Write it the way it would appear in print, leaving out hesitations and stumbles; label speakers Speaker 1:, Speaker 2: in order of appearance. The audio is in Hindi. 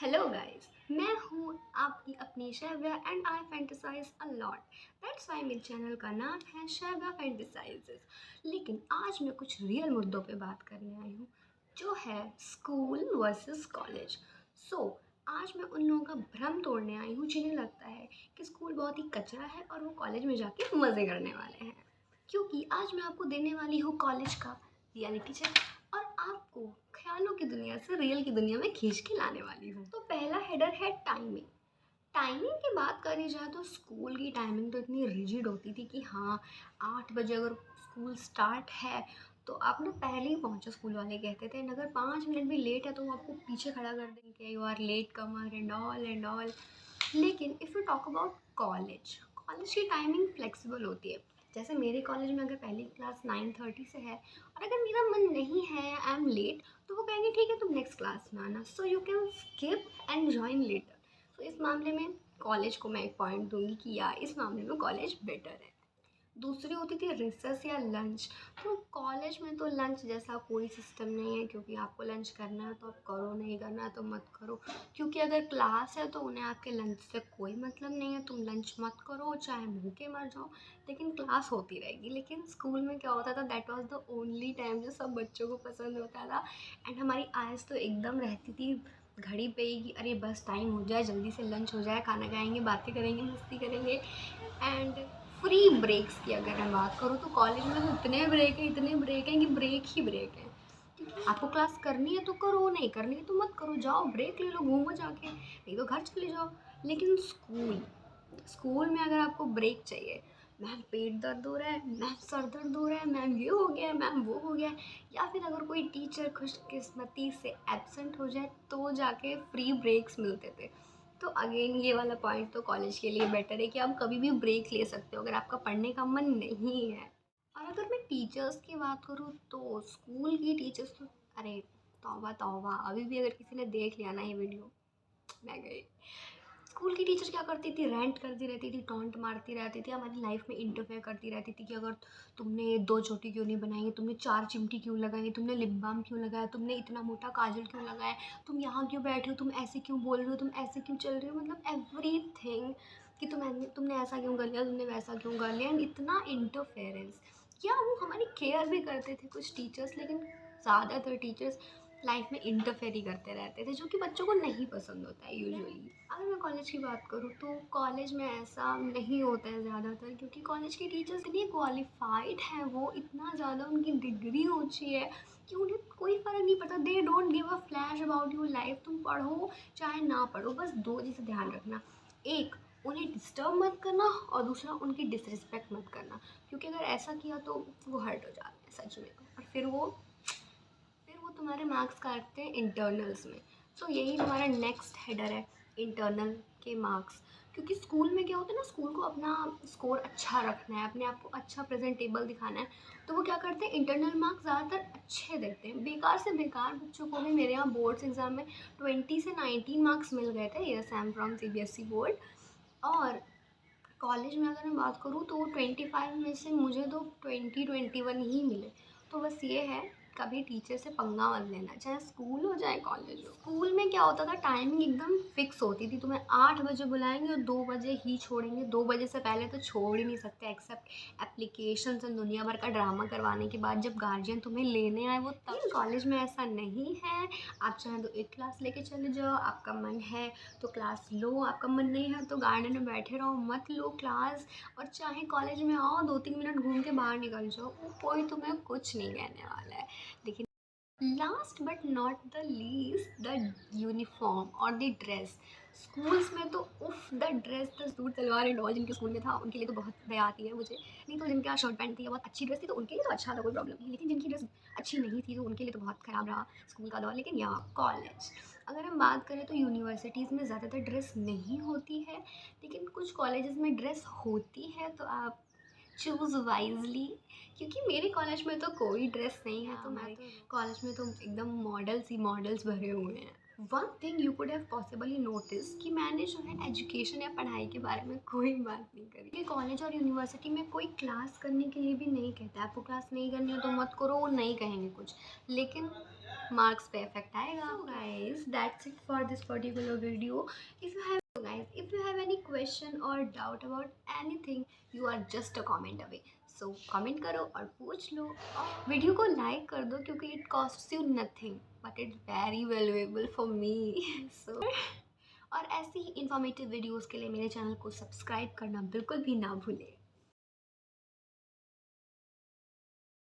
Speaker 1: हेलो गाइस, मैं हूँ आपकी अपनी Shaivya and I fantasise a lot. That's why मेरे चैनल का नाम है शैव्या फैंटेसाइजेस। लेकिन आज मैं कुछ रियल मुद्दों पे बात करने आई हूँ, जो है स्कूल वर्सेस कॉलेज। सो आज मैं उन लोगों का भ्रम तोड़ने आई हूँ जिन्हें लगता है कि स्कूल बहुत ही कचरा है और वो कॉलेज में जाके मज़े करने वाले हैं। क्योंकि आज मैं आपको देने वाली हूँ कॉलेज का रियलिटी चेक और आपको ख्यालों की दुनिया से रियल की दुनिया में खींच के लाने वाली हूँ। तो पहला हेडर है टाइमिंग। टाइमिंग की बात करी जाए तो स्कूल की टाइमिंग तो इतनी रिजिड होती थी कि हाँ, 8 बजे अगर स्कूल स्टार्ट है तो आप ना पहले ही पहुँचो, स्कूल वाले कहते थे। अगर 5 मिनट भी लेट है तो वो आपको पीछे खड़ा कर देंगे, you are latecomer and all and all. लेकिन if you talk about college, college की टाइमिंग फ्लेक्सिबल होती है। जैसे मेरे कॉलेज में अगर पहली क्लास 9:30 से है और अगर मेरा मन नहीं है, आई एम लेट, तो वो कहेंगे ठीक है तुम नेक्स्ट क्लास में आना, so you can skip and join later. तो इस मामले में कॉलेज को मैं एक पॉइंट दूंगी कि यार इस मामले में कॉलेज बेटर है। दूसरी होती थी रिसेस या लंच। तो कॉलेज में तो लंच जैसा कोई सिस्टम नहीं है, क्योंकि आपको लंच करना है तो आप करो, नहीं करना है तो मत करो। क्योंकि अगर क्लास है तो उन्हें आपके लंच से कोई मतलब नहीं है, तुम लंच मत करो चाहे भूखे मर जाओ, लेकिन क्लास होती रहेगी। लेकिन स्कूल में क्या होता था, that was the only time जो सब बच्चों को पसंद होता था। एंड हमारी आइज़ तो एकदम रहती थी घड़ी पे ही कि अरे बस टाइम हो जाए, जल्दी से लंच हो जाए, खाना खाएंगे, बातें करेंगे, मस्ती करेंगे। एंड फ्री ब्रेक्स की अगर मैं बात करूँ तो कॉलेज में तो इतने ब्रेक हैं कि ब्रेक ही ब्रेक हैं। क्योंकि आपको क्लास करनी है तो करो, नहीं करनी है तो मत करो, जाओ ब्रेक ले लो, घूमो जाके, नहीं तो घर चले जाओ। लेकिन स्कूल स्कूल में अगर आपको ब्रेक चाहिए, मैम पेट दर्द हो रहा है, मैम सर दर्द हो रहा है, मैम ये हो गया है, मैम वो हो गया है, या फिर अगर कोई टीचर खुशकिस्मती से एब्सेंट हो जाए तो जाके फ्री ब्रेक्स मिलते थे। तो अगेन ये वाला पॉइंट तो कॉलेज के लिए बेटर है कि आप कभी भी ब्रेक ले सकते हो अगर आपका पढ़ने का मन नहीं है। और अगर मैं टीचर्स की बात करूँ तो स्कूल की टीचर्स तो अरे तौबा तौबा, अभी भी अगर किसी ने देख लिया ना ये वीडियो, मैं गई। स्कूल की टीचर क्या करती थी, रेंट करती रहती थी, टॉन्ट मारती रहती थी, हमारी लाइफ में इंटरफेयर करती रहती थी कि अगर तुमने 2 चोटी क्यों नहीं बनाई, तुमने 4 चिमटी क्यों लगाई, तुमने लिप बाम क्यों लगाया, तुमने इतना मोटा काजल क्यों लगाया, तुम यहाँ क्यों बैठे हो, तुम ऐसे क्यों बोल रहे हो, तुम ऐसे क्यों चल रहे हो, मतलब एवरीथिंग कि तुमने ऐसा क्यों कर लिया, तुमने वैसा क्यों कर लिया। एंड इतना इंटरफेरेंस, क्या वो हमारी केयर भी करते थे कुछ टीचर्स, लेकिन ज़्यादातर टीचर्स लाइफ में इंटरफेयर ही करते रहते थे, जो कि बच्चों को नहीं पसंद होता है यूजुअली। अगर मैं कॉलेज की बात करूँ तो कॉलेज में ऐसा नहीं होता है ज़्यादातर, क्योंकि कॉलेज के टीचर्स इतने क्वालिफाइड हैं, वो इतना ज़्यादा उनकी डिग्री ऊँची है कि उन्हें कोई फ़र्क नहीं पड़ता। They don't give a flash about your life, तुम पढ़ो चाहे ना पढ़ो, बस दो चीज़ें ध्यान रखना। एक, उन्हें डिस्टर्ब मत करना, और दूसरा उनकी डिसरिस्पेक्ट मत करना, क्योंकि अगर ऐसा किया तो वो हर्ट हो जाते हैं सच में, और फिर वो तुम्हारे मार्क्स काटते हैं इंटरनल्स में। सो यही हमारा नेक्स्ट हेडर है, इंटरनल के मार्क्स। क्योंकि स्कूल में क्या होता है ना, स्कूल को अपना स्कोर अच्छा रखना है, अपने आप को अच्छा प्रेजेंटेबल दिखाना है, तो वो क्या करते हैं, इंटरनल मार्क्स ज़्यादातर अच्छे देते हैं। बेकार से बेकार बच्चों को भी मेरे यहाँ बोर्ड्स एग्ज़ाम में 20 से 19 मार्क्स मिल गए थे। Yes, I am from CBSE board. और कॉलेज में अगर मैं बात करूँ तो 25 में से मुझे तो 20-21 ही मिले। तो बस ये है, कभी टीचर से पंगा मत लेना, चाहे स्कूल हो चाहे कॉलेज हो। स्कूल में क्या होता था, टाइमिंग एकदम फिक्स होती थी, तुम्हें 8 बजे बुलाएंगे और 2 बजे ही छोड़ेंगे। 2 बजे से पहले तो छोड़ ही नहीं सकते, एक्सेप्ट एप्लीकेशन और दुनिया भर का ड्रामा करवाने के बाद, जब गार्जियन तुम्हें लेने आए वो तब। कॉलेज में ऐसा नहीं है, आप चाहे तो एक क्लास लेके चले जाओ, आपका मन है तो क्लास लो, आपका मन नहीं है तो गार्डन में बैठे रहो, मत लो क्लास। और चाहे कॉलेज में आओ, 2-3 मिनट घूम के बाहर निकल जाओ, वो कोई तुम्हें कुछ नहीं कहने वाला है। लेकिन last but not the least, the uniform और द ड्रेस। स्कूल्स में तो उफ, the dress, the suit salwar and all, जिनके स्कूल में था उनके लिए तो बहुत दया आती है मुझे। नहीं तो जिनके यहाँ शर्ट पैंट थी या बहुत अच्छी ड्रेस थी तो उनके लिए तो अच्छा था, कोई प्रॉब्लम नहीं। लेकिन जिनकी ड्रेस अच्छी नहीं थी तो उनके लिए तो बहुत ख़राब रहा स्कूल का दौर। लेकिन यहाँ कॉलेज, अगर हम बात करें तो यूनिवर्सिटीज़ में ज़्यादातर ड्रेस नहीं होती है, लेकिन कुछ कॉलेजेस में ड्रेस होती है, तो आप चूज़ वाइजली। क्योंकि मेरे कॉलेज में तो कोई ड्रेस नहीं है, तो मैं तो कॉलेज में तो एकदम मॉडल्स ही मॉडल्स भरे हुए हैं। One thing you could have possibly notice कि मैंने जो है एजुकेशन या पढ़ाई के बारे में कोई बात नहीं करी। ये कॉलेज और यूनिवर्सिटी में कोई क्लास करने के लिए भी नहीं कहता है, आपको क्लास नहीं करनी है तो मत करो, वो नहीं कहेंगे कुछ। लेकिन मार्क्स पे इफेक्ट आएगा। So guys, that's it for this particular video. If you have any question or doubt about anything, you are just a comment away. So comment करो और पूछ लो, और वीडियो को लाइक कर दो क्योंकि it costs you nothing but it's very valuable for me. So और ऐसी ही इंफॉर्मेटिव वीडियोस के लिए मेरे चैनल को सब्सक्राइब करना बिल्कुल भी ना भूलें।